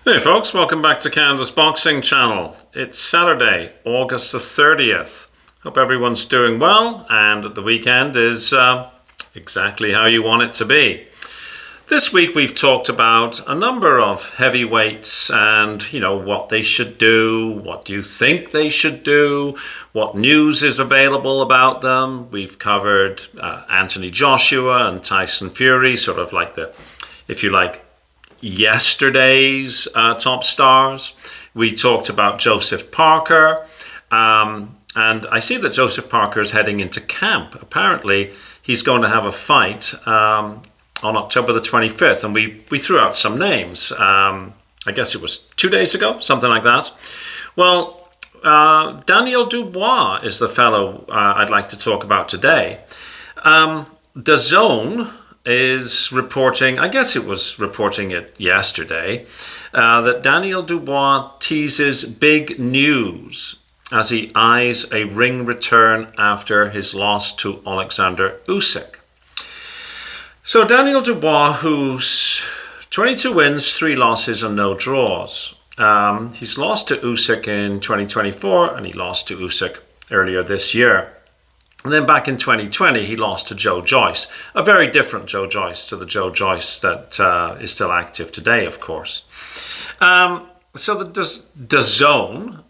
Hey folks, welcome back to Canada's Boxing Channel. It's Saturday, August the 30th. Hope everyone's doing well and the weekend is exactly how you want it to be. This week we've talked about a number of heavyweights and, what they should do, what do you think they should do, what news is available about them. We've covered Anthony Joshua and Tyson Fury, sort of like if you like, yesterday's top stars. We talked about Joseph Parker, and I see that Joseph Parker is heading into camp. Apparently, he's going to have a fight on October the 25th, and we threw out some names. I guess it was 2 days ago, something like that. Well, Daniel Dubois is the fellow I'd like to talk about today. DAZN is reporting, I guess it was reporting it yesterday, that Daniel Dubois teases big news as he eyes a ring return after his loss to Olexander Usyk. So Daniel Dubois, who's 22 wins, 3 losses and no draws. He's lost to Usyk in 2024 and he lost to Usyk earlier this year. And then back in 2020, he lost to Joe Joyce, a very different Joe Joyce to the Joe Joyce that is still active today, of course. So the DAZN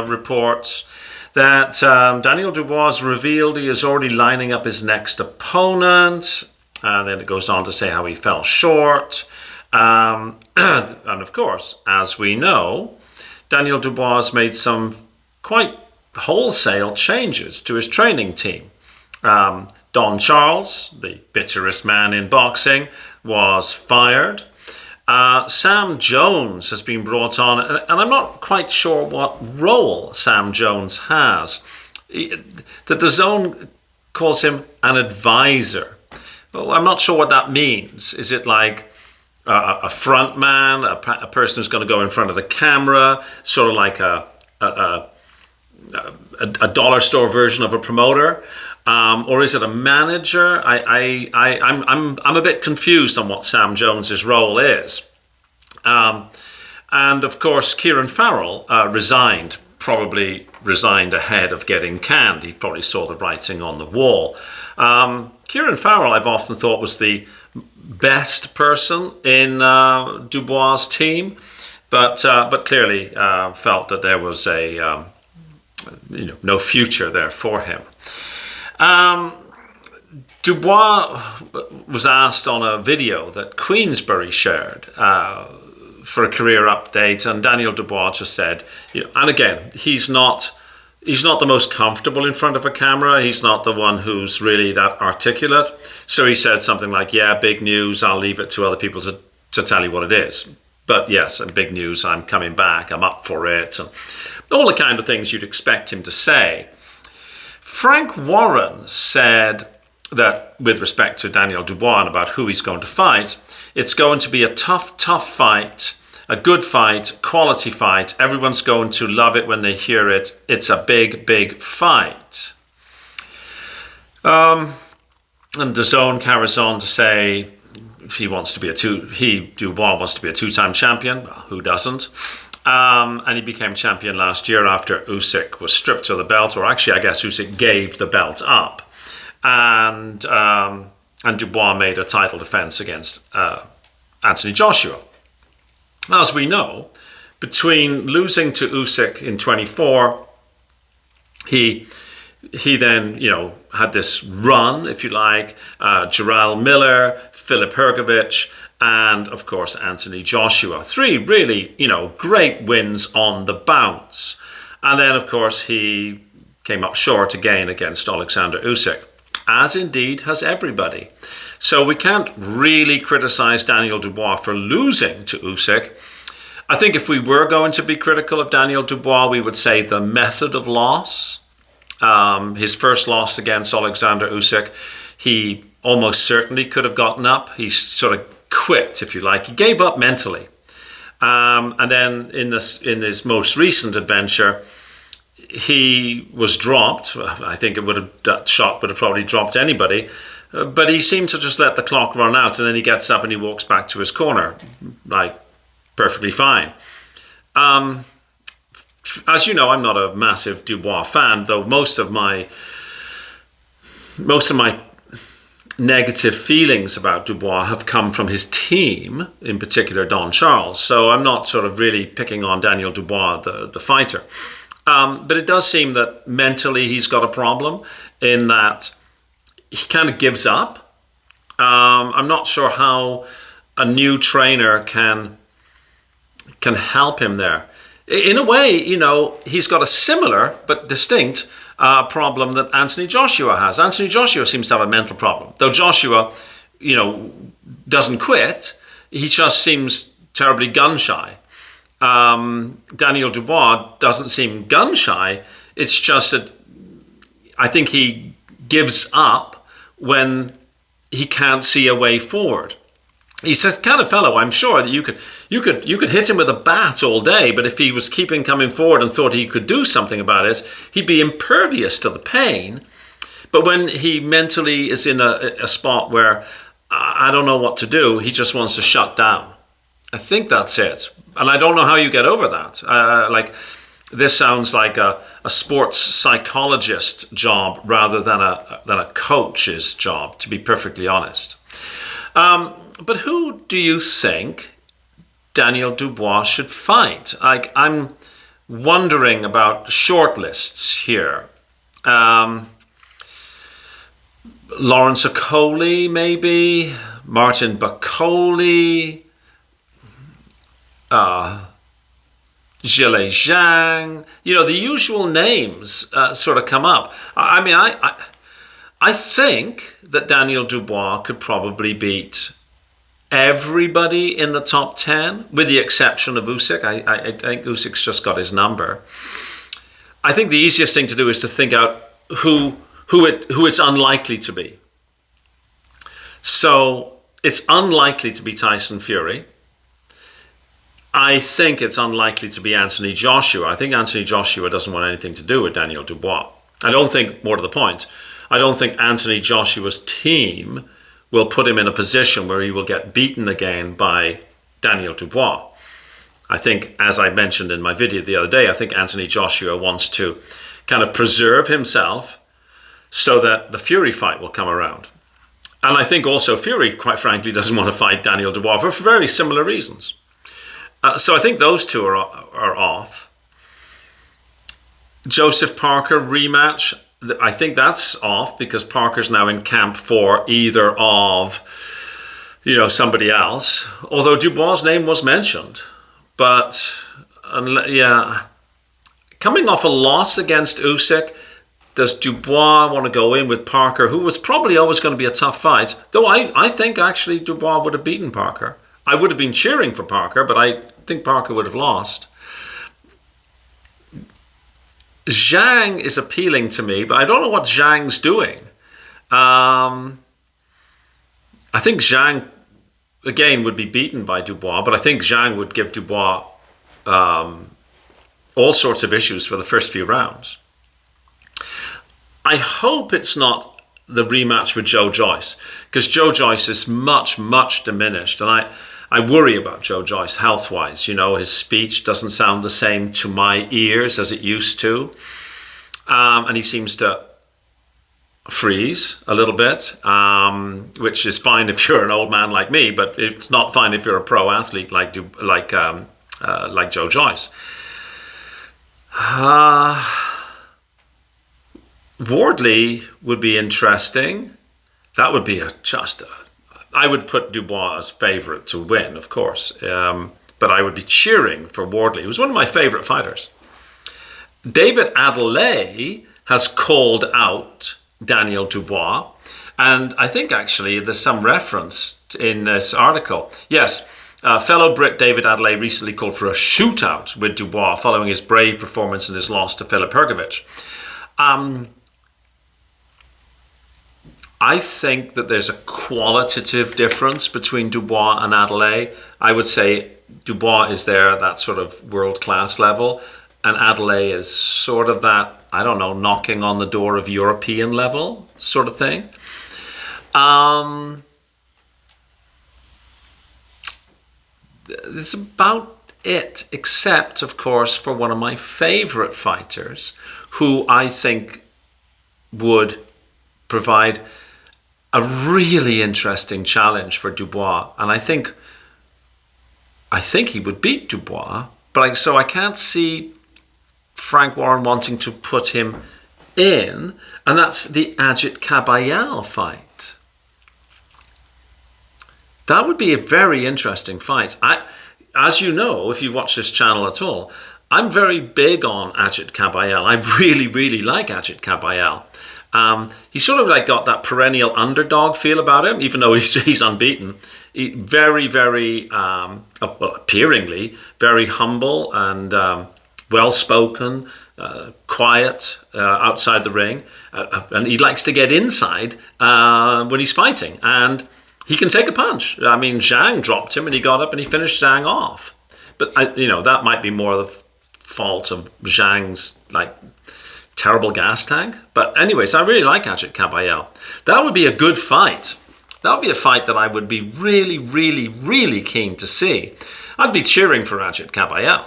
reports that Daniel Dubois revealed he is already lining up his next opponent. And then it goes on to say how he fell short. And of course, as we know, Daniel Dubois made some quite wholesale changes to his training team. Don Charles, the bitterest man in boxing, was fired. Sam Jones has been brought on, and I'm not quite sure what role Sam Jones has. The DAZN calls him an advisor. Well, I'm not sure what that means. Is it like a front man, a person who's going to go in front of the camera, sort of like a dollar store version of a promoter, or is it a manager? I'm a bit confused on what Sam Jones's role is. And of course, Kieran Farrell probably resigned ahead of getting canned. He probably saw the writing on the wall. Kieran Farrell, I've often thought, was the best person in Dubois' team, but clearly felt that there was no future there for him. Dubois was asked on a video that Queensberry shared for a career update, and Daniel Dubois just said, and again, he's not the most comfortable in front of a camera. He's not the one who's really that articulate. So he said something like, yeah, big news, I'll leave it to other people to tell you what it is. But yes, big news, I'm coming back, I'm up for it, and all the kind of things you'd expect him to say. Frank Warren said that with respect to Daniel Dubois and about who he's going to fight, it's going to be a tough fight, a good fight, quality fight. Everyone's going to love it when they hear it. It's a big fight. And DAZN carries on to say Dubois wants to be a two-time champion. Well, who doesn't? And he became champion last year after Usyk was stripped of the belt, or actually, I guess Usyk gave the belt up. And Dubois made a title defense against Anthony Joshua. As we know, between losing to Usyk in 24, he then, had this run, if you like, Jarrell Miller, Filip Hrgovic, and of course Anthony Joshua. 3 really, great wins on the bounce. And then, of course, he came up short again against Olexander Usyk, as indeed has everybody. So we can't really criticize Daniel Dubois for losing to Usyk. I think if we were going to be critical of Daniel Dubois, we would say the method of loss. His first loss against Olexander Usyk, he almost certainly could have gotten up. He sort of quit, if you like. He gave up mentally. And then in his most recent adventure, he was dropped. I think that shot would have probably dropped anybody. But he seemed to just let the clock run out, and then he gets up and he walks back to his corner, like perfectly fine. As you know, I'm not a massive Dubois fan, though most of my negative feelings about Dubois have come from his team, in particular Don Charles. So I'm not sort of really picking on Daniel Dubois, the fighter. But it does seem that mentally he's got a problem in that he kind of gives up. I'm not sure how a new trainer can help him there. In a way, you know, he's got a similar but distinct problem that Anthony Joshua has. Anthony Joshua seems to have a mental problem. Though Joshua, you know, doesn't quit, he just seems terribly gun-shy. Daniel Dubois doesn't seem gun-shy. It's just that I think he gives up when he can't see a way forward. He's the kind of fellow, I'm sure, that you could hit him with a bat all day, but if he was coming forward and thought he could do something about it, he'd be impervious to the pain. But when he mentally is in a spot where I don't know what to do, he just wants to shut down. I think that's it. And I don't know how you get over that. This sounds like a sports psychologist job rather than a coach's job, to be perfectly honest. But who do you think Daniel Dubois should fight? I'm wondering about shortlists here. Lawrence Okoli, maybe Martin Bakole, Zhile Zhang. You know, the usual names sort of come up. I think that Daniel Dubois could probably beat everybody in the top 10, with the exception of Usyk. I think Usyk's just got his number. I think the easiest thing to do is to think out who it's unlikely to be. So it's unlikely to be Tyson Fury. I think it's unlikely to be Anthony Joshua. I think Anthony Joshua doesn't want anything to do with Daniel Dubois. I don't think, more to the point, I don't think Anthony Joshua's team will put him in a position where he will get beaten again by Daniel Dubois. I think, as I mentioned in my video the other day, I think Anthony Joshua wants to kind of preserve himself so that the Fury fight will come around. And I think also Fury, quite frankly, doesn't want to fight Daniel Dubois for very similar reasons. So I think those two are off. Joseph Parker rematch, I think that's off because Parker's now in camp for either of, you know, somebody else. Although Dubois' name was mentioned. But, yeah, coming off a loss against Usyk, does Dubois want to go in with Parker, who was probably always going to be a tough fight? Though I think actually Dubois would have beaten Parker. I would have been cheering for Parker, but I think Parker would have lost. Zhang is appealing to me, but I don't know what Zhang's doing. I think Zhang, again, would be beaten by Dubois, but I think Zhang would give Dubois all sorts of issues for the first few rounds. I hope it's not the rematch with Joe Joyce, because Joe Joyce is much, much diminished, and I worry about Joe Joyce health-wise. You know, his speech doesn't sound the same to my ears as it used to. And he seems to freeze a little bit, which is fine if you're an old man like me, but it's not fine if you're a pro athlete like Joe Joyce. Wardley would be interesting. That would be I would put Dubois as favourite to win, of course, but I would be cheering for Wardley. He was one of my favourite fighters. David Adelaide has called out Daniel Dubois, and I think actually there's some reference in this article. Yes, fellow Brit David Adelaide recently called for a shootout with Dubois following his brave performance in his loss to Filip Hrgović. I think that there's a qualitative difference between Dubois and Adelaide. I would say Dubois is there at that sort of world-class level, and Adelaide is sort of that, I don't know, knocking on the door of European level sort of thing. it's about it, except, of course, for one of my favorite fighters, who I think would provide a really interesting challenge for Dubois. And I think he would beat Dubois, but so I can't see Frank Warren wanting to put him in, and that's the Ajit Kabayel fight. That would be a very interesting fight. As you know, if you watch this channel at all, I'm very big on Ajit Kabayel. I really, really like Ajit Kabayel. He's sort of like got that perennial underdog feel about him, even though he's unbeaten. Very, very, well, appearingly, very humble and well-spoken, quiet outside the ring. And he likes to get inside when he's fighting. And he can take a punch. I mean, Zhang dropped him and he got up and he finished Zhang off. But, that might be more the fault of Zhang's, terrible gas tank. But anyways, I really like Ajit Kabayel. That would be a good fight. That would be a fight that I would be really, really, really keen to see. I'd be cheering for Ajit Kabayel.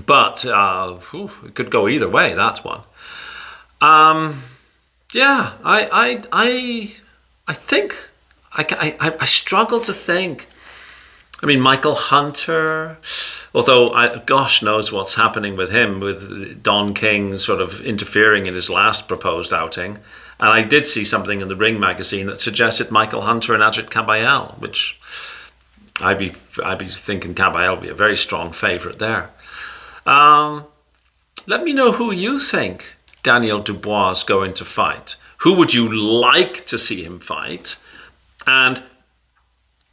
But it could go either way, that one. Yeah, I think... I struggle to think. I mean, Michael Hunter, although gosh knows what's happening with him, with Don King sort of interfering in his last proposed outing. And I did see something in the Ring magazine that suggested Michael Hunter and Ajit Kabayel, which I'd be thinking Kabayel would be a very strong favourite there. Let me know who you think Daniel Dubois is going to fight. Who would you like to see him fight? And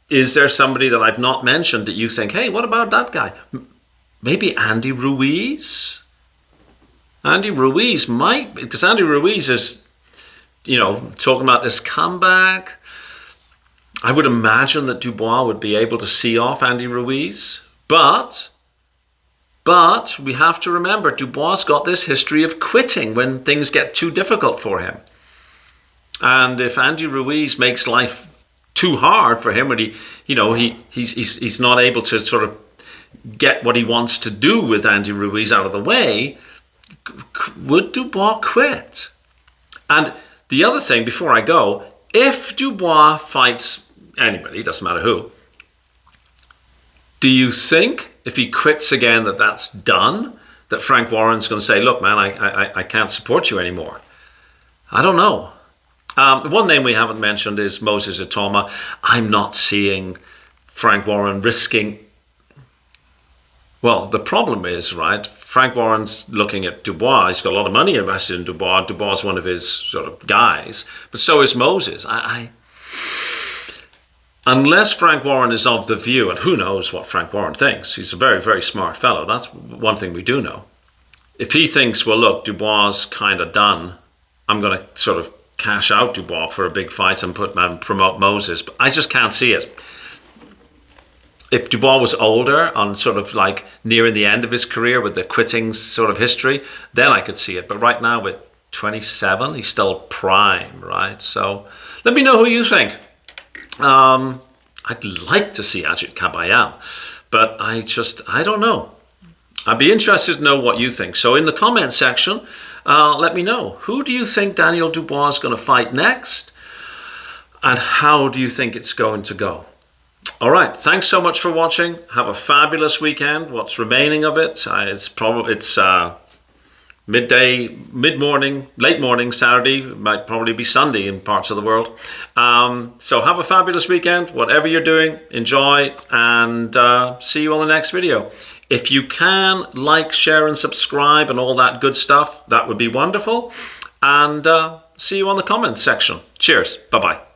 is there somebody that I've not mentioned that you think, hey, what about that guy? Maybe Andy Ruiz? Andy Ruiz might, because Andy Ruiz is, talking about this comeback. I would imagine that Dubois would be able to see off Andy Ruiz. But we have to remember, Dubois got this history of quitting when things get too difficult for him. And if Andy Ruiz makes life too hard for him, when he's not able to sort of get what he wants to do with Andy Ruiz out of the way, would Dubois quit? And the other thing, before I go, if Dubois fights anybody, doesn't matter who, do you think if he quits again that's done? That Frank Warren's going to say, look, man, I can't support you anymore? I don't know. One name we haven't mentioned is Moses Itoma. I'm not seeing Frank Warren risking... Well, the problem is, right, Frank Warren's looking at Dubois. He's got a lot of money invested in Dubois. Dubois is one of his sort of guys. But so is Moses. Unless Frank Warren is of the view, and who knows what Frank Warren thinks. He's a very, very smart fellow. That's one thing we do know. If he thinks, well, look, Dubois is kind of done, I'm going to sort of cash out Dubois for a big fight and promote Moses, but I just can't see it. If Dubois was older, on sort of like nearing the end of his career with the quitting sort of history, then I could see it. But right now with 27, he's still prime, right? So let me know who you think. I'd like to see Ajit Kabayel, but I don't know. I'd be interested to know what you think. So in the comment section, let me know. Who do you think Daniel Dubois is going to fight next? And how do you think it's going to go? All right. Thanks so much for watching. Have a fabulous weekend. What's remaining of it? It's midday, mid-morning, late morning, Saturday. Might probably be Sunday in parts of the world. So have a fabulous weekend. Whatever you're doing, enjoy, and see you on the next video. If you can, like, share, and subscribe, and all that good stuff, that would be wonderful. And see you on the comments section. Cheers. Bye-bye.